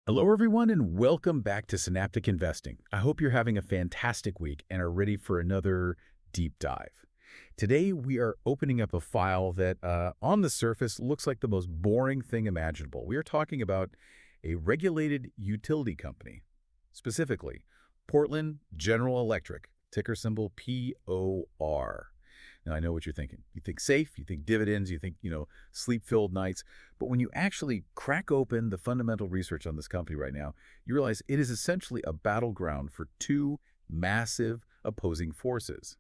Hello, everyone, and welcome back to Synaptic Investing. I hope you're having a fantastic week and are ready for another deep dive. Today, we are opening up a file that, on the surface, looks like the most boring thing imaginable. We are talking about a regulated utility company, specifically Portland General Electric, ticker symbol POR. Now, I know what you're thinking. You think safe, you think dividends, you think, sleep-filled nights. But when you actually crack open the fundamental research on this company right now, you realize it is essentially a battleground for two massive opposing forces.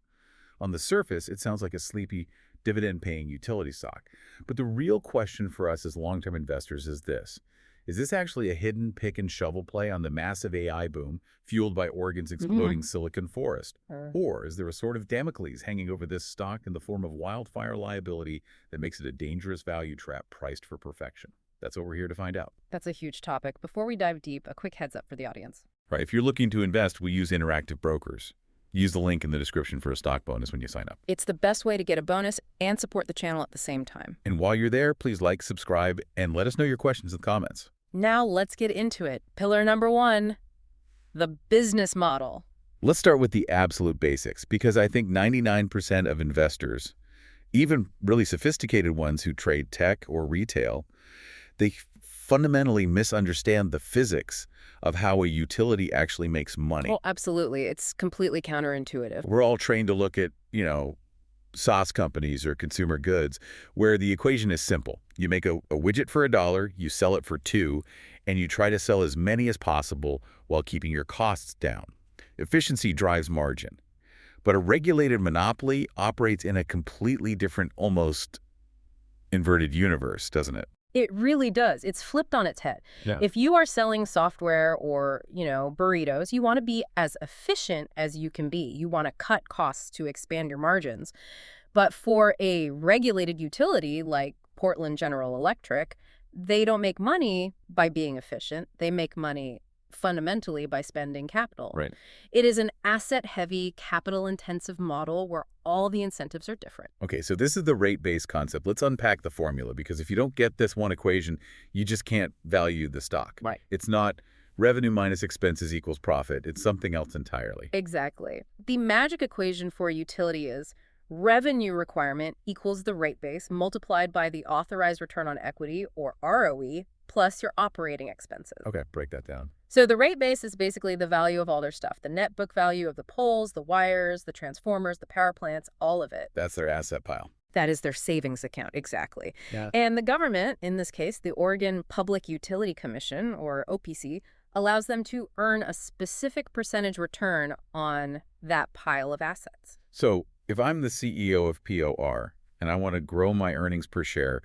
On the surface, it sounds like a sleepy, dividend-paying utility stock. But the real question for us as long-term investors is this. Is this actually a hidden pick-and-shovel play on the massive AI boom fueled by Oregon's exploding silicon forest? Or is there a sort of Damocles hanging over this stock in the form of wildfire liability that makes it a dangerous value trap priced for perfection? That's what we're here to find out. That's a huge topic. Before we dive deep, a quick heads up for the audience. Right. If you're looking to invest, we use Interactive Brokers. Use the link in the description for a stock bonus when you sign up. It's the best way to get a bonus and support the channel at the same time. And while you're there, please like, subscribe, and let us know your questions in the comments. Now let's get into it. Pillar number 1, the business model. Let's start with the absolute basics, because I think 99% of investors, even really sophisticated ones who trade tech or retail, they fundamentally misunderstand the physics of how a utility actually makes money. Oh, absolutely. It's completely counterintuitive. We're all trained to look at, SaaS companies or consumer goods, where the equation is simple. You make a widget for $1, you sell it for $2, and you try to sell as many as possible while keeping your costs down. Efficiency drives margin. But a regulated monopoly operates in a completely different, almost inverted universe, doesn't it? It really does. It's flipped on its head. Yeah. If you are selling software or, burritos, you want to be as efficient as you can be. You want to cut costs to expand your margins. But for a regulated utility like Portland General Electric, they don't make money by being efficient. They make money fundamentally by spending capital. Right. It is an asset-heavy, capital-intensive model where all the incentives are different. Okay, so this is the rate-based concept. Let's unpack the formula, because if you don't get this one equation, you just can't value the stock. Right. It's not revenue minus expenses equals profit. It's something else entirely. Exactly. The magic equation for a utility is revenue requirement equals the rate base multiplied by the authorized return on equity, or ROE, plus your operating expenses. Okay, break that down. So the rate base is basically the value of all their stuff, the net book value of the poles, the wires, the transformers, the power plants, all of it. That's their asset pile. That is their savings account, exactly. Yeah. And the government, in this case, the Oregon Public Utility Commission, or OPC, allows them to earn a specific percentage return on that pile of assets. So if I'm the CEO of POR and I want to grow my earnings per share,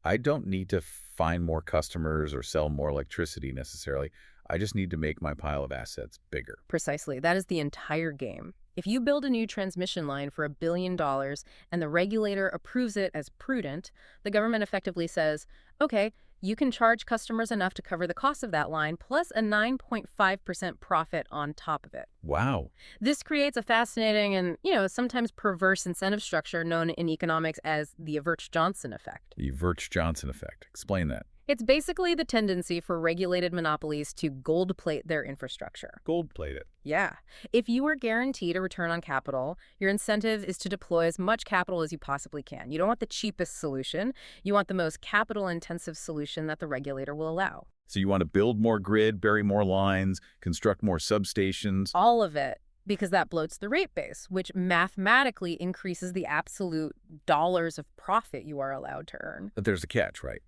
I don't need to find more customers or sell more electricity necessarily. I just need to make my pile of assets bigger. Precisely. That is the entire game. If you build a new transmission line for $1 billion and the regulator approves it as prudent, the government effectively says, okay, you can charge customers enough to cover the cost of that line plus a 9.5% profit on top of it. Wow. This creates a fascinating and, sometimes perverse incentive structure known in economics as the Virch-Johnson effect. The Virch-Johnson effect. Explain that. It's basically the tendency for regulated monopolies to gold-plate their infrastructure. Gold-plate it. Yeah. If you are guaranteed a return on capital, your incentive is to deploy as much capital as you possibly can. You don't want the cheapest solution. You want the most capital-intensive solution that the regulator will allow. So you want to build more grid, bury more lines, construct more substations. All of it. Because that bloats the rate base, which mathematically increases the absolute dollars of profit you are allowed to earn. But there's a catch, right?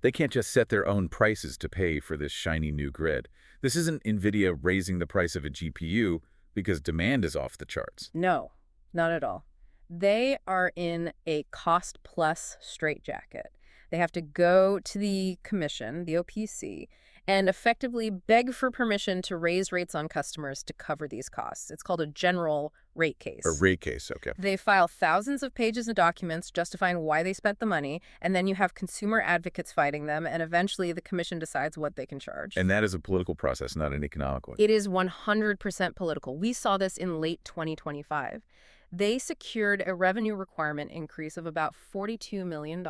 They can't just set their own prices to pay for this shiny new grid. This isn't NVIDIA raising the price of a GPU because demand is off the charts. No, not at all. They are in a cost-plus straitjacket. They have to go to the commission, the OPC, and effectively beg for permission to raise rates on customers to cover these costs. It's called a general rate case. A rate case, okay. They file thousands of pages of documents justifying why they spent the money, and then you have consumer advocates fighting them, and eventually the commission decides what they can charge. And that is a political process, not an economic one. It is 100% political. We saw this in late 2025. They secured a revenue requirement increase of about $42 million.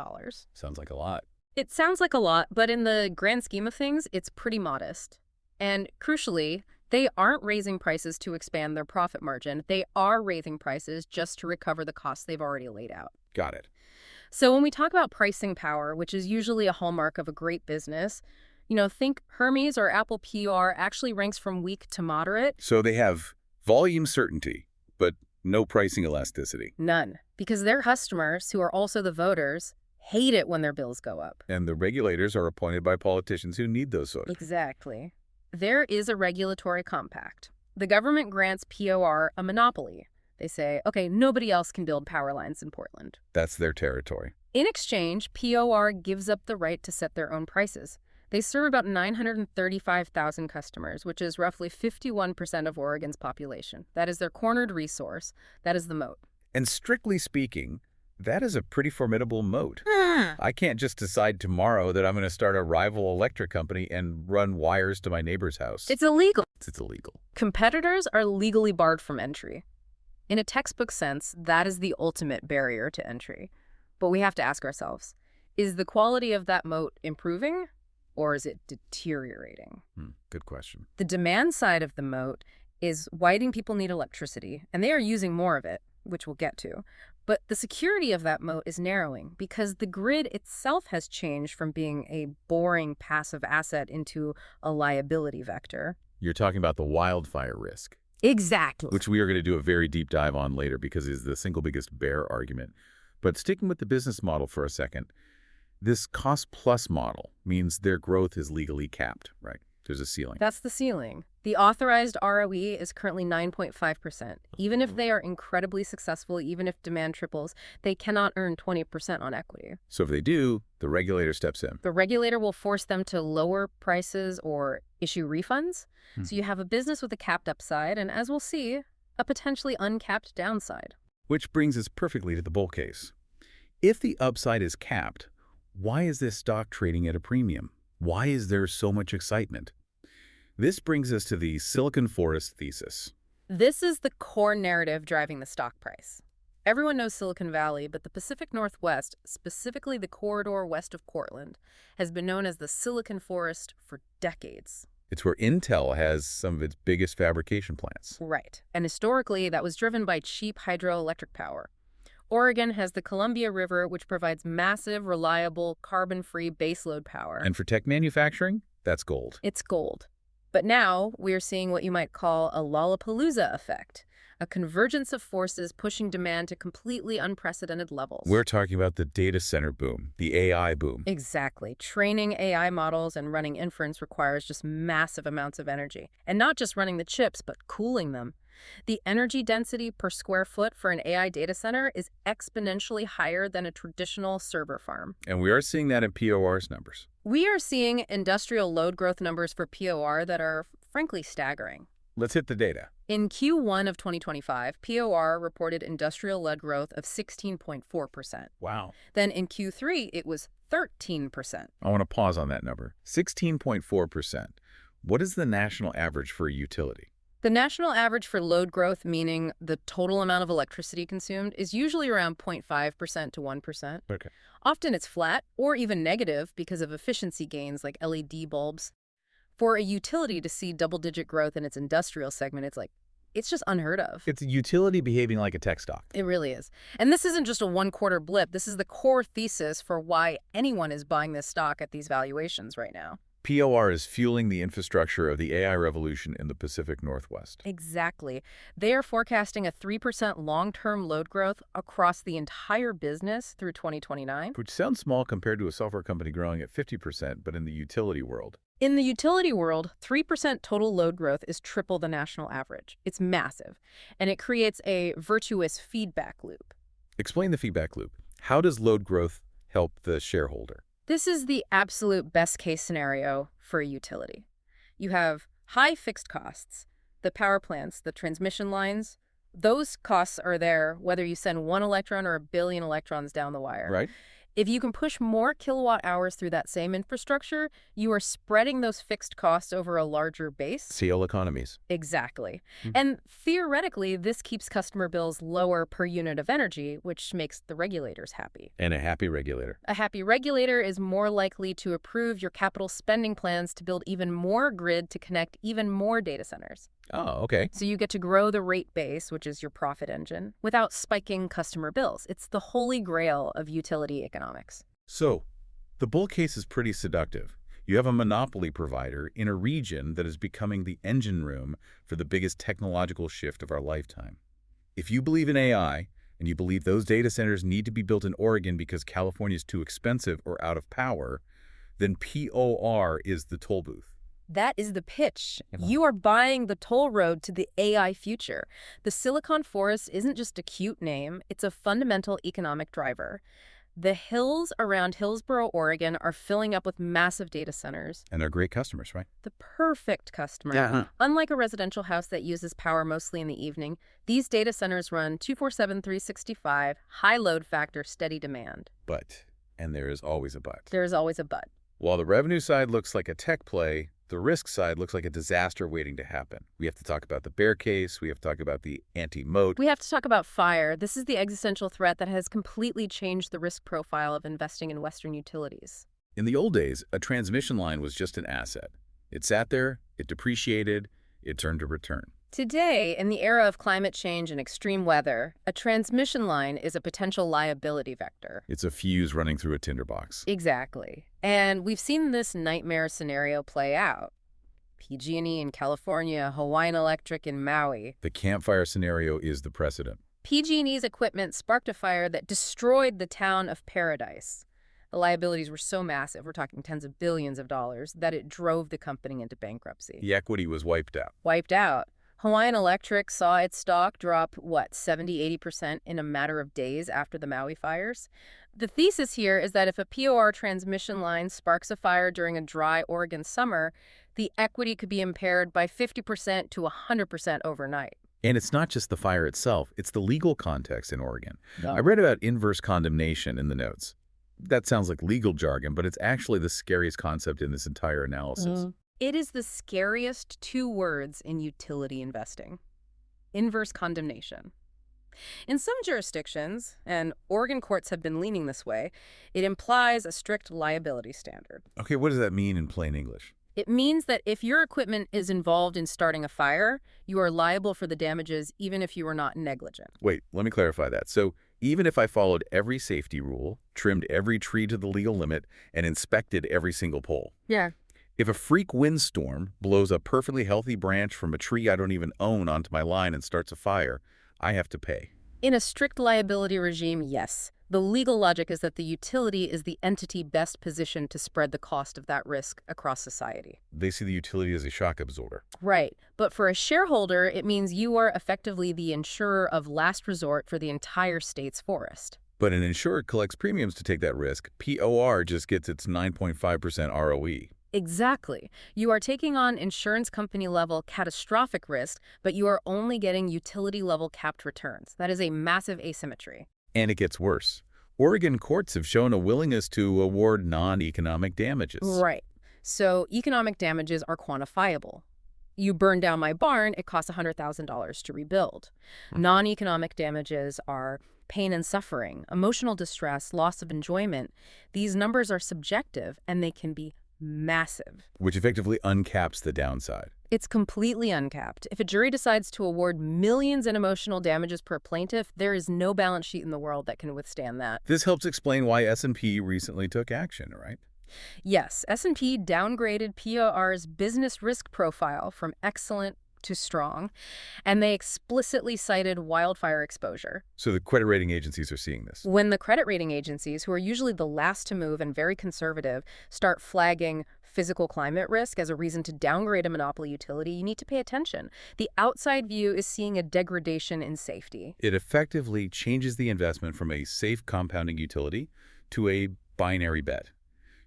Sounds like a lot. It sounds like a lot, but in the grand scheme of things, it's pretty modest. And crucially, they aren't raising prices to expand their profit margin. They are raising prices just to recover the costs they've already laid out. Got it. So when we talk about pricing power, which is usually a hallmark of a great business, think Hermes or Apple PR actually ranks from weak to moderate. So they have volume certainty, but no pricing elasticity. None. Because their customers, who are also the voters, hate it when their bills go up. And the regulators are appointed by politicians who need those voters. Exactly. There is a regulatory compact. The government grants POR a monopoly. They say, okay, nobody else can build power lines in Portland. That's their territory. In exchange, POR gives up the right to set their own prices. They serve about 935,000 customers, which is roughly 51% of Oregon's population. That is their cornered resource. That is the moat. And strictly speaking, that is a pretty formidable moat. I can't just decide tomorrow that I'm going to start a rival electric company and run wires to my neighbor's house. It's illegal. It's illegal. Competitors are legally barred from entry. In a textbook sense, that is the ultimate barrier to entry. But we have to ask ourselves, is the quality of that moat improving, or is it deteriorating? Good question. The demand side of the moat is why do people need electricity, and they are using more of it, which we'll get to. But the security of that moat is narrowing because the grid itself has changed from being a boring passive asset into a liability vector. You're talking about the wildfire risk. Exactly. Which we are going to do a very deep dive on later because it is the single biggest bear argument. But sticking with the business model for a second, this cost-plus model means their growth is legally capped, right? There's a ceiling. That's the ceiling. The authorized ROE is currently 9.5%. Even if they are incredibly successful, even if demand triples, they cannot earn 20% on equity. So if they do, the regulator steps in. The regulator will force them to lower prices or issue refunds. So you have a business with a capped upside and, as we'll see, a potentially uncapped downside. Which brings us perfectly to the bull case. If the upside is capped, why is this stock trading at a premium? Why is there so much excitement? This brings us to the Silicon Forest thesis. This is the core narrative driving the stock price. Everyone knows Silicon Valley, but the Pacific Northwest, specifically the corridor west of Portland, has been known as the Silicon Forest for decades. It's where Intel has some of its biggest fabrication plants. Right. And historically, that was driven by cheap hydroelectric power. Oregon has the Columbia River, which provides massive, reliable, carbon-free baseload power. And for tech manufacturing, that's gold. It's gold. But now we're seeing what you might call a Lollapalooza effect, a convergence of forces pushing demand to completely unprecedented levels. We're talking about the data center boom, the AI boom. Exactly. Training AI models and running inference requires just massive amounts of energy. And not just running the chips, but cooling them. The energy density per square foot for an AI data center is exponentially higher than a traditional server farm. And we are seeing that in POR's numbers. We are seeing industrial load growth numbers for POR that are, frankly, staggering. Let's hit the data. In Q1 of 2025, POR reported industrial load growth of 16.4%. Wow. Then in Q3, it was 13%. I want to pause on that number. 16.4%. What is the national average for a utility? The national average for load growth, meaning the total amount of electricity consumed, is usually around 0.5% to 1%. Okay. Often it's flat or even negative because of efficiency gains like LED bulbs. For a utility to see double-digit growth in its industrial segment, it's just unheard of. It's a utility behaving like a tech stock. It really is. And this isn't just a one-quarter blip. This is the core thesis for why anyone is buying this stock at these valuations right now. POR is fueling the infrastructure of the AI revolution in the Pacific Northwest. Exactly. They are forecasting a 3% long-term load growth across the entire business through 2029. Which sounds small compared to a software company growing at 50%, but in the utility world. In the utility world, 3% total load growth is triple the national average. It's massive, and it creates a virtuous feedback loop. Explain the feedback loop. How does load growth help the shareholder? This is the absolute best-case scenario for a utility. You have high fixed costs, the power plants, the transmission lines. Those costs are there whether you send one electron or a billion electrons down the wire. Right. If you can push more kilowatt hours through that same infrastructure, you are spreading those fixed costs over a larger base. Scale economies. Exactly. And theoretically, this keeps customer bills lower per unit of energy, which makes the regulators happy. And a happy regulator. A happy regulator is more likely to approve your capital spending plans to build even more grid to connect even more data centers. Oh, okay. So you get to grow the rate base, which is your profit engine, without spiking customer bills. It's the holy grail of utility economics. So, the bull case is pretty seductive. You have a monopoly provider in a region that is becoming the engine room for the biggest technological shift of our lifetime. If you believe in AI, and you believe those data centers need to be built in Oregon because California is too expensive or out of power, then POR is the toll booth. That is the pitch. You are buying the toll road to the AI future. The Silicon Forest isn't just a cute name, it's a fundamental economic driver. The hills around Hillsboro, Oregon are filling up with massive data centers. And they're great customers, right? The perfect customer. Yeah. Unlike a residential house that uses power mostly in the evening, these data centers run 24/7, 365, high load factor, steady demand. But, and there is always a but. There is always a but. While the revenue side looks like a tech play, the risk side looks like a disaster waiting to happen. We have to talk about the bear case. We have to talk about the anti-moat. We have to talk about fire. This is the existential threat that has completely changed the risk profile of investing in Western utilities. In the old days, a transmission line was just an asset. It sat there, it depreciated, it turned to return. Today, in the era of climate change and extreme weather, a transmission line is a potential liability vector. It's a fuse running through a tinderbox. Exactly. And we've seen this nightmare scenario play out. PG&E in California, Hawaiian Electric in Maui. The campfire scenario is the precedent. PG&E's equipment sparked a fire that destroyed the town of Paradise. The liabilities were so massive, we're talking tens of billions of dollars, that it drove the company into bankruptcy. The equity was wiped out. Wiped out. Hawaiian Electric saw its stock drop, 70–80% in a matter of days after the Maui fires? The thesis here is that if a POR transmission line sparks a fire during a dry Oregon summer, the equity could be impaired by 50% to 100% overnight. And it's not just the fire itself, it's the legal context in Oregon. No. I read about inverse condemnation in the notes. That sounds like legal jargon, but it's actually the scariest concept in this entire analysis. It is the scariest two words in utility investing. Inverse condemnation. In some jurisdictions, and Oregon courts have been leaning this way, it implies a strict liability standard. Okay, what does that mean in plain English? It means that if your equipment is involved in starting a fire, you are liable for the damages even if you were not negligent. Wait, let me clarify that. So even if I followed every safety rule, trimmed every tree to the legal limit, and inspected every single pole, Yeah. if a freak windstorm blows a perfectly healthy branch from a tree I don't even own onto my line and starts a fire, I have to pay. In a strict liability regime, yes. The legal logic is that the utility is the entity best positioned to spread the cost of that risk across society. They see the utility as a shock absorber. Right. But for a shareholder, it means you are effectively the insurer of last resort for the entire state's forest. But an insurer collects premiums to take that risk. POR just gets its 9.5% ROE. Exactly. You are taking on insurance company level catastrophic risk, but you are only getting utility level capped returns. That is a massive asymmetry. And it gets worse. Oregon courts have shown a willingness to award non-economic damages. Right. So economic damages are quantifiable. You burn down my barn, it costs $100,000 to rebuild. Non-economic damages are pain and suffering, emotional distress, loss of enjoyment. These numbers are subjective, and they can be massive. Which effectively uncaps the downside. It's completely uncapped. If a jury decides to award millions in emotional damages per plaintiff, there is no balance sheet in the world that can withstand that. This helps explain why S&P recently took action, right? Yes, S&P downgraded POR's business risk profile from excellent to strong, and they explicitly cited wildfire exposure. So the credit rating agencies are seeing this. When the credit rating agencies, who are usually the last to move and very conservative, start flagging physical climate risk as a reason to downgrade a monopoly utility, you need to pay attention. The outside view is seeing a degradation in safety. It effectively changes the investment from a safe compounding utility to a binary bet.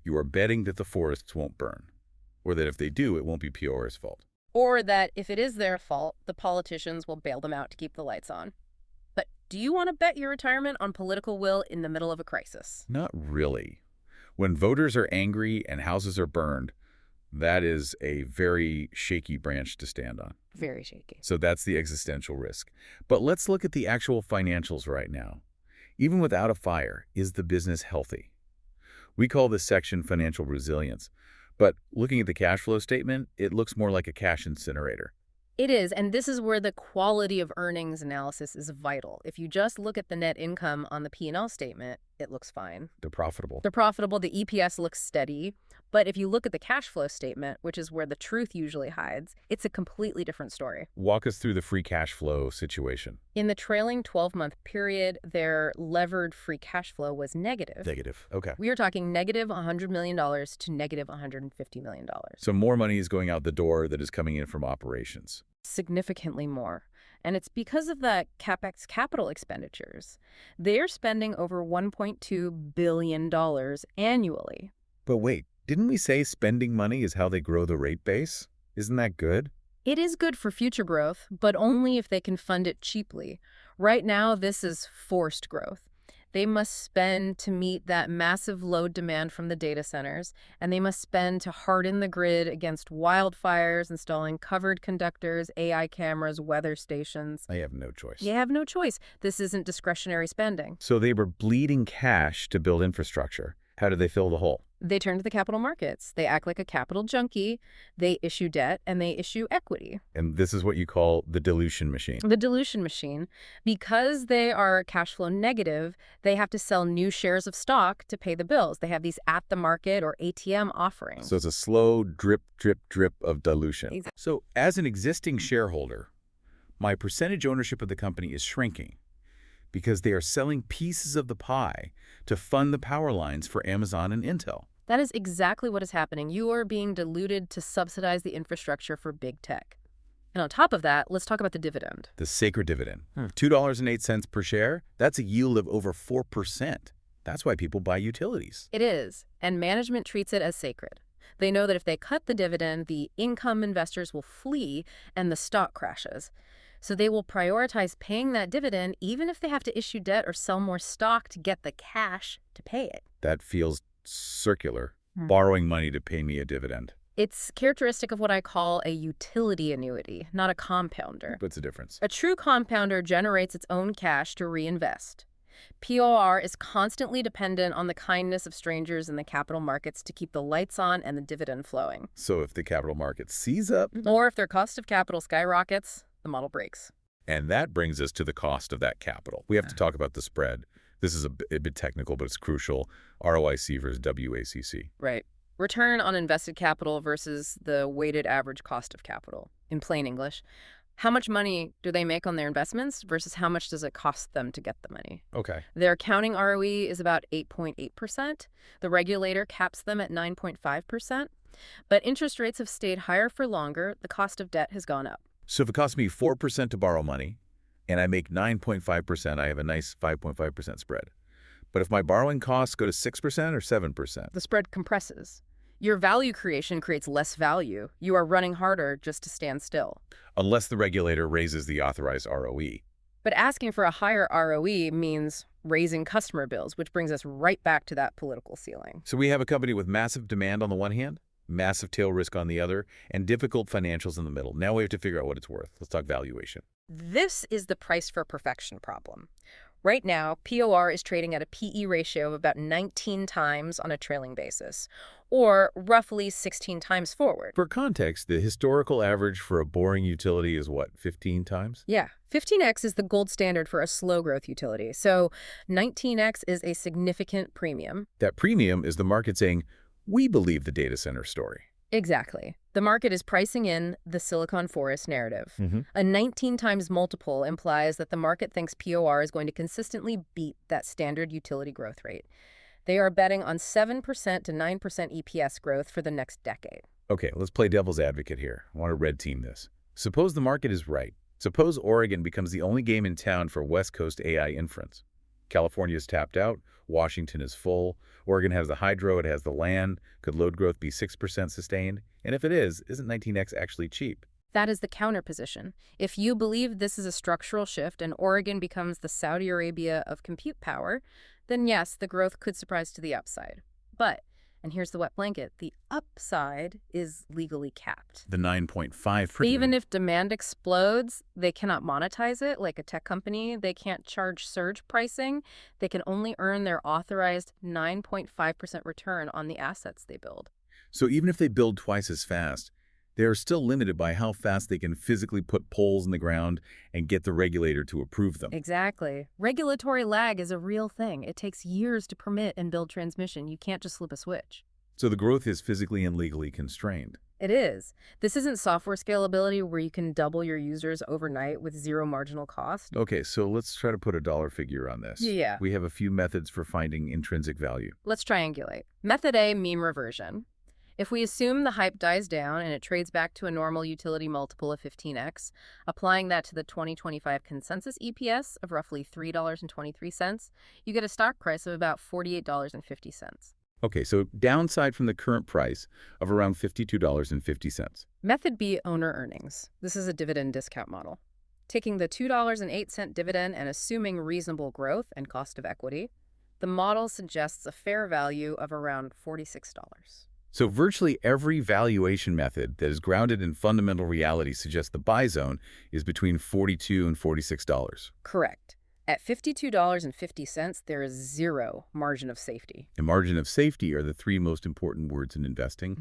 You are betting that the forests won't burn, or that if they do, it won't be POR's fault. Or that if it is their fault, the politicians will bail them out to keep the lights on. But Do you want to bet your retirement on political will in the middle of a crisis? Not really. When voters are angry and houses are burned, that is a very shaky branch to stand on. Very shaky. So that's the existential risk. But let's look at the actual financials right now. Even without a fire, is the business healthy? We call this section financial resilience. But looking at the cash flow statement, it looks more like a cash incinerator. It is, and this is where the quality of earnings analysis is vital. If you just look at the net income on the P&L statement, it looks fine. They're profitable. They're profitable, the EPS looks steady. But if you look at the cash flow statement, which is where the truth usually hides, it's a completely different story. Walk us through the free cash flow situation. In the trailing 12-month period, their levered free cash flow was negative. Negative. Okay. We are talking negative $100 million to negative $150 million. So more money is going out the door that is coming in from operations. Significantly more. And it's because of the CapEx capital expenditures. They're spending over $1.2 billion annually. But wait, didn't we say spending money is how they grow the rate base? Isn't that good? It is good for future growth, but only if they can fund it cheaply. Right now, this is forced growth. They must spend to meet that massive load demand from the data centers, and they must spend to harden the grid against wildfires, installing covered conductors, AI cameras, weather stations. I have no choice. You have no choice. This isn't discretionary spending. So they were bleeding cash to build infrastructure. How did they fill the hole? They turn to the capital markets. They act like a capital junkie. They issue debt and they issue equity. And this is what you call the dilution machine. The dilution machine. Because they are cash flow negative, they have to sell new shares of stock to pay the bills. They have these at-the-market or ATM offerings. So it's a slow drip, drip, drip of dilution. Exactly. So as an existing shareholder, my percentage ownership of the company is shrinking because they are selling pieces of the pie to fund the power lines for Amazon and Intel. That is exactly what is happening. You are being diluted to subsidize the infrastructure for big tech. And on top of that, let's talk about the dividend. The sacred dividend. $2.08 per share, that's a yield of over 4%. That's why people buy utilities. It is, and management treats it as sacred. They know that if they cut the dividend, the income investors will flee and the stock crashes. So they will prioritize paying that dividend even if they have to issue debt or sell more stock to get the cash to pay it. That feels circular, borrowing money to pay me a dividend. It's characteristic of what I call a utility annuity, not a compounder. What's the difference? A true compounder generates its own cash to reinvest. POR is constantly dependent on the kindness of strangers in the capital markets to keep the lights on and the dividend flowing. So if the capital market seize up, or if their cost of capital skyrockets, the model breaks. And that brings us to the cost of that capital. We have to talk about the spread. This is a bit technical, but it's crucial. ROIC versus WACC. Right. Return on invested capital versus the weighted average cost of capital. In plain English, how much money do they make on their investments versus how much does it cost them to get the money? Okay. Their accounting ROE is about 8.8%. The regulator caps them at 9.5%. But interest rates have stayed higher for longer. The cost of debt has gone up. So if it costs me 4% to borrow money, and I make 9.5%, I have a nice 5.5% spread. But if my borrowing costs go to 6% or 7%? The spread compresses. Your value creation creates less value. You are running harder just to stand still. Unless the regulator raises the authorized ROE. But asking for a higher ROE means raising customer bills, which brings us right back to that political ceiling. So we have a company with massive demand on the one hand, massive tail risk on the other, and difficult financials in the middle. Now we have to figure out what it's worth. Let's talk valuation. This is the price for perfection problem. Right now, POR is trading at a PE ratio of about 19 times on a trailing basis, or roughly 16 times forward. For context, the historical average for a boring utility is what, 15 times? Yeah, 15x is the gold standard for a slow growth utility, so 19x is a significant premium. That premium is the market saying, we believe the data center story. Exactly. The market is pricing in the Silicon Forest narrative. A 19 times multiple implies that the market thinks POR is going to consistently beat that standard utility growth rate. They are betting on 7% to 9% EPS growth for the next decade. Okay, let's play devil's advocate here. I want to red team this. Suppose the market is right. Suppose Oregon becomes the only game in town for West Coast AI inference. California is tapped out. Washington is full. Oregon has the hydro. It has the land. Could load growth be 6% sustained? And if it is, isn't 19x actually cheap? That is the counterposition. If you believe this is a structural shift and Oregon becomes the Saudi Arabia of compute power, then yes, the growth could surprise to the upside. But, and here's the wet blanket, the upside is legally capped. The 9.5%. Even if demand explodes, they cannot monetize it like a tech company. They can't charge surge pricing. They can only earn their authorized 9.5% return on the assets they build. So even if they build twice as fast, they are still limited by how fast they can physically put poles in the ground and get the regulator to approve them. Exactly. Regulatory lag is a real thing. It takes years to permit and build transmission. You can't just flip a switch. So the growth is physically and legally constrained. It is. This isn't software scalability where you can double your users overnight with zero marginal cost. Okay, so let's try to put a dollar figure on this. Yeah. We have a few methods for finding intrinsic value. Let's triangulate. Method A, mean reversion. If we assume the hype dies down and it trades back to a normal utility multiple of 15x, applying that to the 2025 consensus EPS of roughly $3.23, you get a stock price of about $48.50. Okay, so downside from the current price of around $52.50. Method B, owner earnings. This is a dividend discount model. Taking the $2.08 dividend and assuming reasonable growth and cost of equity, the model suggests a fair value of around $46. So virtually every valuation method that is grounded in fundamental reality suggests the buy zone is between $42 and $46. Correct. At $52.50, there is zero margin of safety. And margin of safety are the three most important words in investing,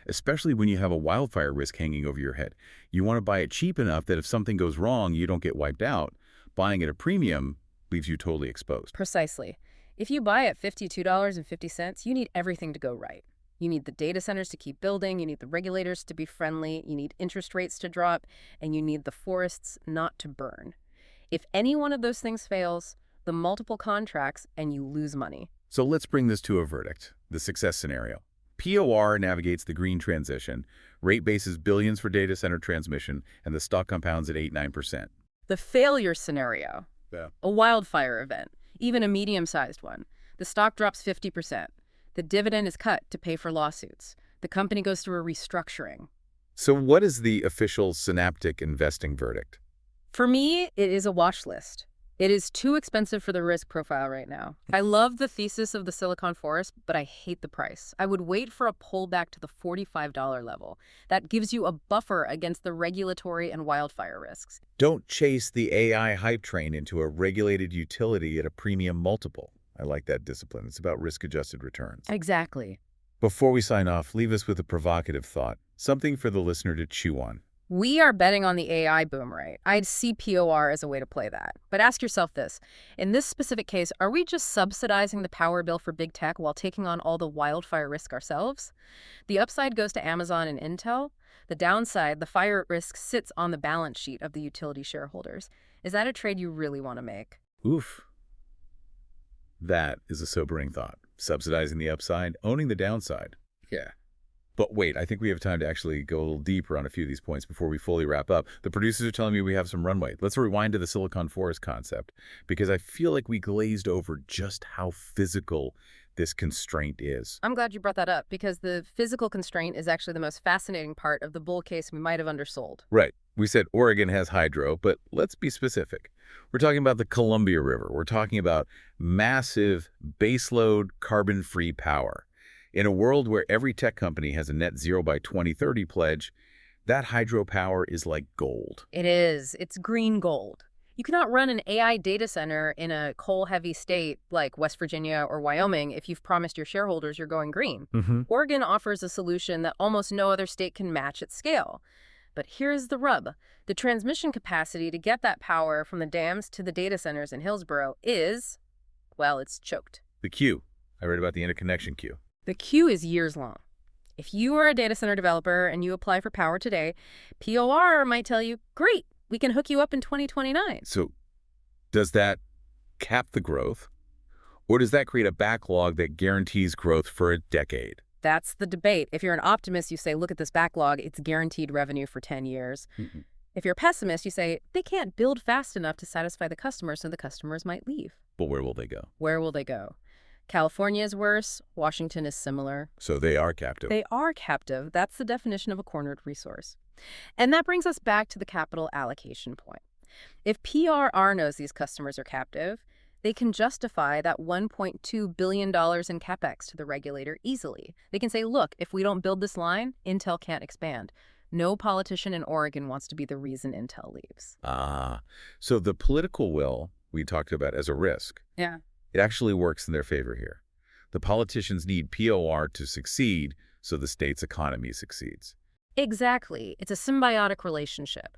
especially when you have a wildfire risk hanging over your head. You want to buy it cheap enough that if something goes wrong, you don't get wiped out. Buying at a premium leaves you totally exposed. Precisely. If you buy at $52.50, you need everything to go right. You need the data centers to keep building, you need the regulators to be friendly, you need interest rates to drop, and you need the forests not to burn. If any one of those things fails, the multiple contracts and you lose money. So let's bring this to a verdict, the success scenario. POR navigates the green transition, rate bases billions for data center transmission, and the stock compounds at 8-9%. The failure scenario, a wildfire event, even a medium-sized one, the stock drops 50%. The dividend is cut to pay for lawsuits. The company goes through a restructuring. So what is the official Synaptic investing verdict? For me, it is a watch list. It is too expensive for the risk profile right now. I love the thesis of the Silicon Forest, but I hate the price. I would wait for a pullback to the $45 level. That gives you a buffer against the regulatory and wildfire risks. Don't chase the AI hype train into a regulated utility at a premium multiple. I like that discipline. It's about risk-adjusted returns. Exactly. Before we sign off, leave us with a provocative thought, something for the listener to chew on. We are betting on the AI boom, right? I'd see POR as a way to play that. But ask yourself this. In this specific case, are we just subsidizing the power bill for big tech while taking on all the wildfire risk ourselves? The upside goes to Amazon and Intel. The downside, the fire risk, sits on the balance sheet of the utility shareholders. Is that a trade you really want to make? Oof. That is a sobering thought. Subsidizing the upside, owning the downside. Yeah. But wait, I think we have time to actually go a little deeper on a few of these points before we fully wrap up. The producers are telling me we have some runway. Let's rewind to the Silicon Forest concept, because I feel like we glazed over just how physical this constraint is. I'm glad you brought that up, because the physical constraint is actually the most fascinating part of the bull case we might have undersold. Right. We said Oregon has hydro, but let's be specific. We're talking about the Columbia River. We're talking about massive baseload carbon-free power. In a world where every tech company has a net zero by 2030 pledge, that hydropower is like gold. It is. It's green gold. You cannot run an AI data center in a coal-heavy state like West Virginia or Wyoming if you've promised your shareholders you're going green. Oregon offers a solution that almost no other state can match at scale. But here's the rub. The transmission capacity to get that power from the dams to the data centers in Hillsboro is, well, it's choked. The queue. I read about the interconnection queue. The queue is years long. If you are a data center developer and you apply for power today, POR might tell you, great, we can hook you up in 2029. So does that cap the growth? Or does that create a backlog that guarantees growth for a decade? That's the debate. If you're an optimist, you say, look at this backlog, it's guaranteed revenue for 10 years. If you're a pessimist, you say, they can't build fast enough to satisfy the customers, so the customers might leave. But where will they go? Where will they go? California is worse. Washington is similar. So they are captive. They are captive. That's the definition of a cornered resource. And that brings us back to the capital allocation point. If PRR knows these customers are captive, they can justify that $1.2 billion in capex to the regulator easily. They can say, look, if we don't build this line, Intel can't expand. No politician in Oregon wants to be the reason Intel leaves. So the political will we talked about as a risk, Yeah. it actually works in their favor here. The politicians need POR to succeed so the state's economy succeeds. Exactly. It's a symbiotic relationship.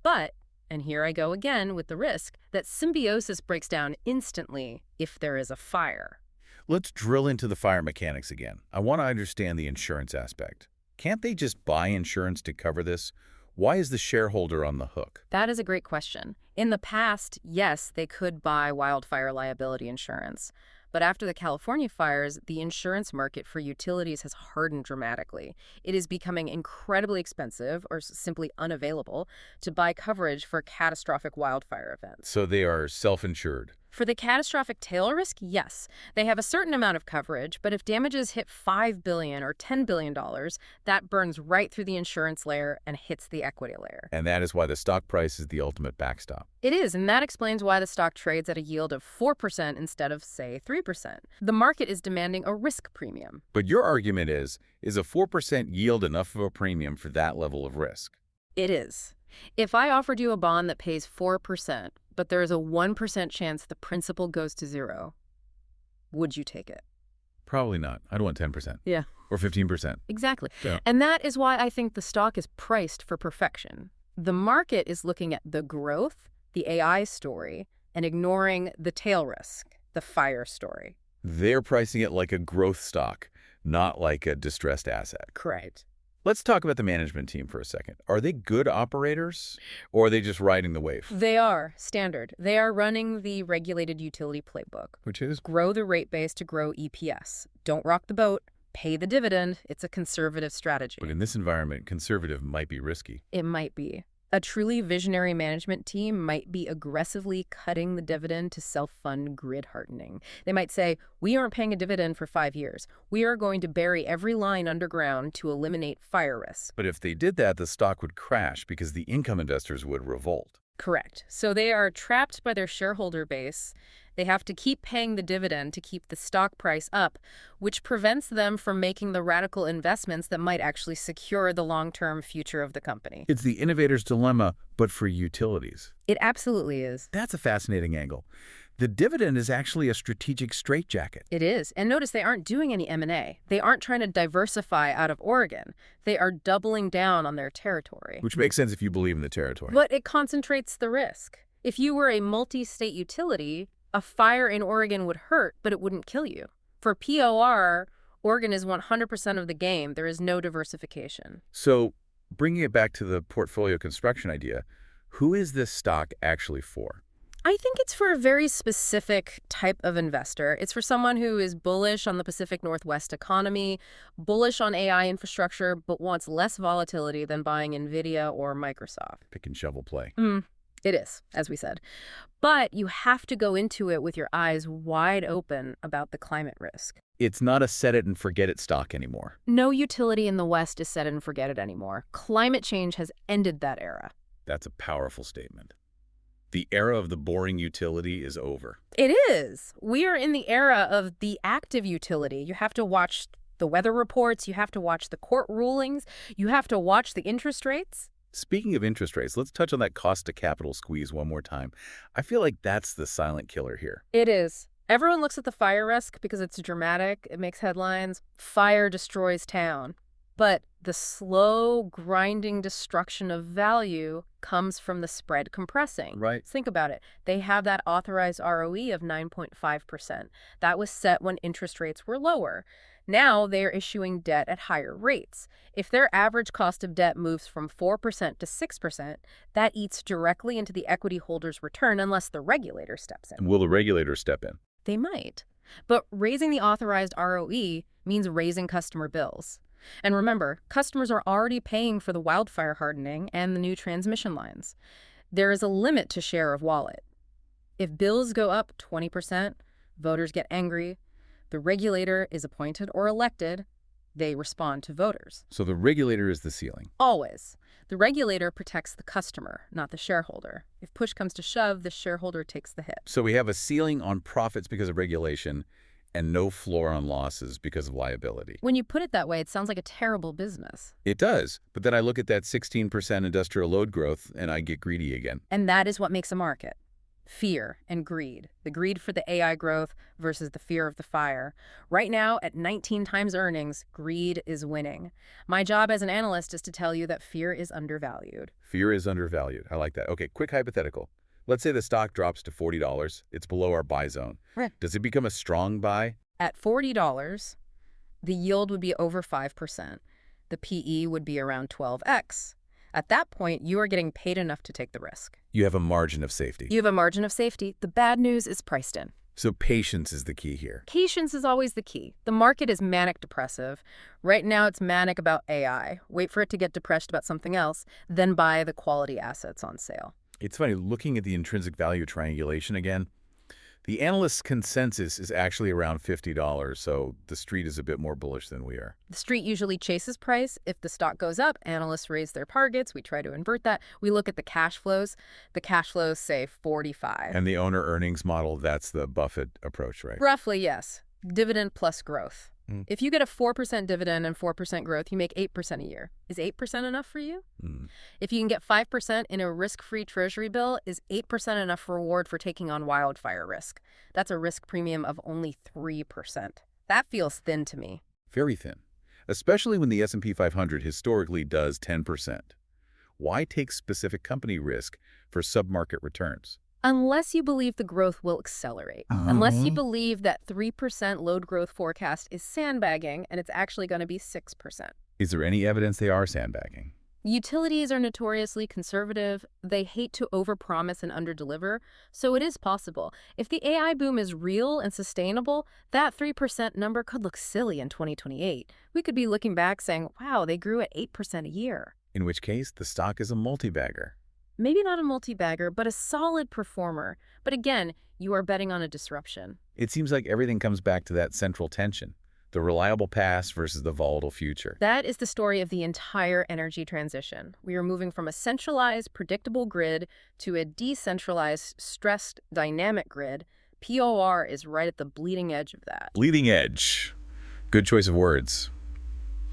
But, and here I go again with the risk, that symbiosis breaks down instantly if there is a fire. Let's drill into the fire mechanics again. I want to understand the insurance aspect. Can't they just buy insurance to cover this? Why is the shareholder on the hook? That is a great question. In the past, yes, they could buy wildfire liability insurance. But after the California fires, the insurance market for utilities has hardened dramatically. It is becoming incredibly expensive or simply unavailable to buy coverage for catastrophic wildfire events. So they are self-insured. For the catastrophic tail risk, yes. They have a certain amount of coverage, but if damages hit $5 billion or $10 billion, that burns right through the insurance layer and hits the equity layer. And that is why the stock price is the ultimate backstop. It is, and that explains why the stock trades at a yield of 4% instead of, say, 3%. The market is demanding a risk premium. But your argument is a 4% yield enough of a premium for that level of risk? It is. If I offered you a bond that pays 4%, but there is a 1% chance the principal goes to zero, would you take it? Probably not. I'd want 10%. Yeah. Or 15%. Exactly. Yeah. And that is why I think the stock is priced for perfection. The market is looking at the growth, the AI story, and ignoring the tail risk, the fire story. They're pricing it like a growth stock, not like a distressed asset. Correct. Let's talk about the management team for a second. Are they good operators, or are they just riding the wave? They are standard. They are running the regulated utility playbook. Which is? Grow the rate base to grow EPS. Don't rock the boat. Pay the dividend. It's a conservative strategy. But in this environment, conservative might be risky. It might be. A truly visionary management team might be aggressively cutting the dividend to self-fund grid hardening. They might say, we aren't paying a dividend for 5 years. We are going to bury every line underground to eliminate fire risk. But if they did that, the stock would crash because the income investors would revolt. Correct. So they are trapped by their shareholder base. They have to keep paying the dividend to keep the stock price up, which prevents them from making the radical investments that might actually secure the long-term future of the company. It's the innovator's dilemma, but for utilities. It absolutely is. That's a fascinating angle. The dividend is actually a strategic straitjacket. It is. And notice they aren't doing any M&A. They aren't trying to diversify out of Oregon. They are doubling down on their territory. Which makes sense if you believe in the territory. But it concentrates the risk. If you were a multi-state utility, a fire in Oregon would hurt, but it wouldn't kill you. For POR, Oregon is 100% of the game. There is no diversification. So, bringing it back to the portfolio construction idea, who is this stock actually for? I think it's for a very specific type of investor. It's for someone who is bullish on the Pacific Northwest economy, bullish on AI infrastructure, but wants less volatility than buying NVIDIA or Microsoft. Pick and shovel play. It is, as we said. But you have to go into it with your eyes wide open about the climate risk. It's not a set it and forget it stock anymore. No utility in the West is set it and forget it anymore. Climate change has ended that era. That's a powerful statement. The era of the boring utility is over. It is. We are in the era of the active utility. You have to watch the weather reports. You have to watch the court rulings. You have to watch the interest rates. Speaking of interest rates, let's touch on that cost to capital squeeze one more time. I feel like that's the silent killer here. It is. Everyone looks at the fire risk because it's dramatic. It makes headlines. Fire destroys town. But the slow, grinding destruction of value comes from the spread compressing. Right. Think about it. They have that authorized ROE of 9.5%. That was set when interest rates were lower. Now they're issuing debt at higher rates. If their average cost of debt moves from 4% to 6%, that eats directly into the equity holder's return unless the regulator steps in. And will the regulator step in? They might. But raising the authorized ROE means raising customer bills. And remember, customers are already paying for the wildfire hardening and the new transmission lines. There is a limit to share of wallet. If bills go up 20%, voters get angry. The regulator is appointed or elected. They respond to voters. So the regulator is the ceiling. Always. The regulator protects the customer, not the shareholder. If push comes to shove, the shareholder takes the hit. So we have a ceiling on profits because of regulation and no floor on losses because of liability. When you put it that way, it sounds like a terrible business. It does. But then I look at that 16% industrial load growth and I get greedy again. And that is what makes a market. Fear and greed. The greed for the AI growth versus the fear of the fire. Right now, at 19 times earnings, greed is winning. My job as an analyst is to tell you that fear is undervalued. Fear is undervalued. I like that. Okay, quick hypothetical. Let's say the stock drops to $40. It's below our buy zone. Right. Does it become a strong buy? At $40, the yield would be over 5%. The PE would be around 12x. At that point, you are getting paid enough to take the risk. You have a margin of safety. You have a margin of safety. The bad news is priced in. So patience is the key here. Patience is always the key. The market is manic depressive. Right now, it's manic about AI. Wait for it to get depressed about something else, then buy the quality assets on sale. It's funny, looking at the intrinsic value triangulation again, the analyst's consensus is actually around $50, so the street is a bit more bullish than we are. The street usually chases price. If the stock goes up, analysts raise their targets. We try to invert that. We look at the cash flows. The cash flows say 45. And the owner earnings model, that's the Buffett approach, right? Roughly, yes. Dividend plus growth. Mm. If you get a 4% dividend and 4% growth, you make 8% a year. Is 8% enough for you? Mm. If you can get 5% in a risk-free treasury bill, is 8% enough reward for taking on wildfire risk? That's a risk premium of only 3%. That feels thin to me. Very thin, especially when the S&P 500 historically does 10%. Why take specific company risk for sub-market returns? Unless you believe the growth will accelerate. Unless you believe that 3% load growth forecast is sandbagging and it's actually going to be 6%. Is there any evidence they are sandbagging? Utilities are notoriously conservative. They hate to overpromise and underdeliver, so it is possible. If the AI boom is real and sustainable, that 3% number could look silly in 2028. We could be looking back saying, wow, they grew at 8% a year. In which case, the stock is a multi-bagger. Maybe not a multi-bagger, but a solid performer. But again, you are betting on a disruption. It seems like everything comes back to that central tension, the reliable past versus the volatile future. That is the story of the entire energy transition. We are moving from a centralized, predictable grid to a decentralized, stressed, dynamic grid. POR is right at the bleeding edge of that. Bleeding edge. Good choice of words.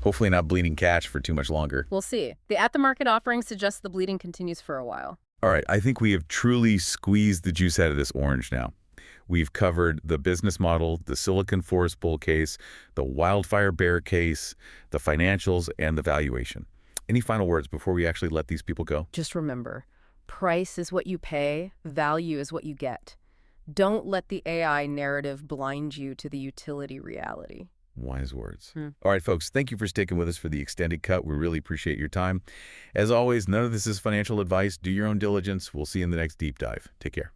Hopefully not bleeding cash for too much longer. We'll see. The at-the-market offering suggests the bleeding continues for a while. All right, I think we have truly squeezed the juice out of this orange now. We've covered the business model, the Silicon Forest bull case, the Wildfire bear case, the financials, and the valuation. Any final words before we actually let these people go? Just remember, price is what you pay, value is what you get. Don't let the AI narrative blind you to the utility reality. Wise words. All right, folks, thank you for sticking with us for the extended cut. We really appreciate your time. As always, none of this is financial advice. Do your own diligence. We'll see you in the next deep dive. Take care.